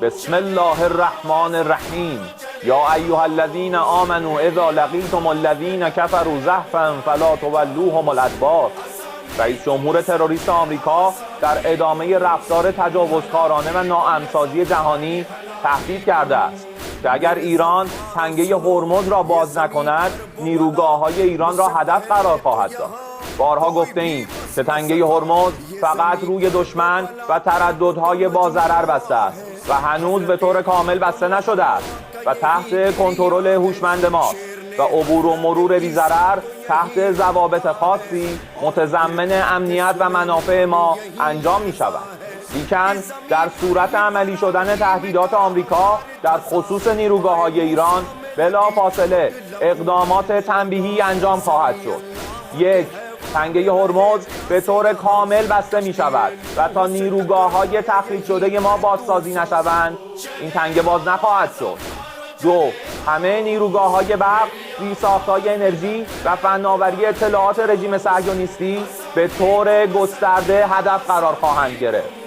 بسم الله الرحمن الرحیم. یا ایها الذین آمنوا اذا لقیتم الذین کفروا زحفا فلا تولوهم الادبار. رئیس جمهور تروریست آمریکا در ادامه رفتار تجاوزکارانه و ناامن‌سازی جهانی تهدید کرده است که اگر ایران تنگه هرمز را باز نکند، نیروگاه‌های ایران را هدف قرار خواهد داد. بارها گفته ایم که تنگه هرمز فقط روی دشمن و ترددهای با ضرر بسته است و هنوز به طور کامل بسته نشده است و تحت کنترل هوشمند ماست و عبور و مرور بی ضرر تحت ضوابط خاصی متضمن امنیت و منافع ما انجام می شود. لیکن در صورت عملی شدن تهدیدات آمریکا در خصوص نیروگاه‌های ایران بلافاصله اقدامات تنبیهی انجام خواهد شد. 1. تنگه هرمز به طور کامل بسته می شود و تا نیروگاه‌های تخریب شده ما بازسازی نشوند این تنگه باز نخواهد شد. 2. همه نیروگاه‌های برق، زیرساخت‌های انرژی و فناوری اطلاعات رژیم صهیونیستی به طور گسترده هدف قرار خواهند گرفت.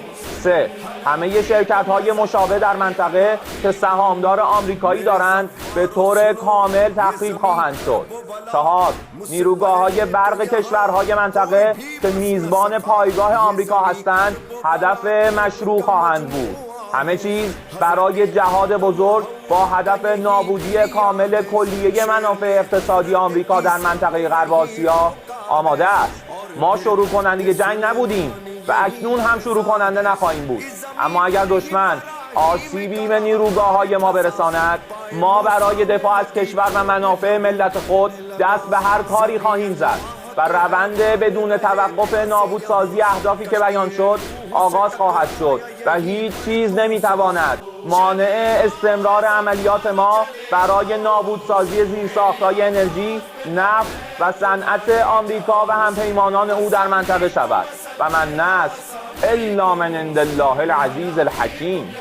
3. همه شرکت‌های مشابه در منطقه که سهامدار آمریکایی دارند به طور کامل تخریب خواهند شد. 4. نیروگاه‌های برق کشورهای منطقه که میزبان پایگاه آمریکا هستند هدف مشروع خواهند بود. همه چیز برای جهاد بزرگ با هدف نابودی کامل کلیه منافع اقتصادی آمریکا در منطقه غرب آسیا آماده است. ما شروع کننده جنگ نبودیم و اکنون هم شروع کننده نخواهیم بود، اما اگر دشمن آسیبی به نیروگاه‌های ما برساند، ما برای دفاع از کشور و منافع ملت خود دست به هر کاری خواهیم زد و روند بدون توقف نابودسازی اهدافی که بیان شد آغاز خواهد شد و هیچ چیز نمیتواند مانع استمرار عملیات ما برای نابودسازی زیرساخت‌های انرژی، نفت و صنعت آمریکا و همپیمانان او در منطقه شود. و من نصر الا من عند الله العزیز الحکیم.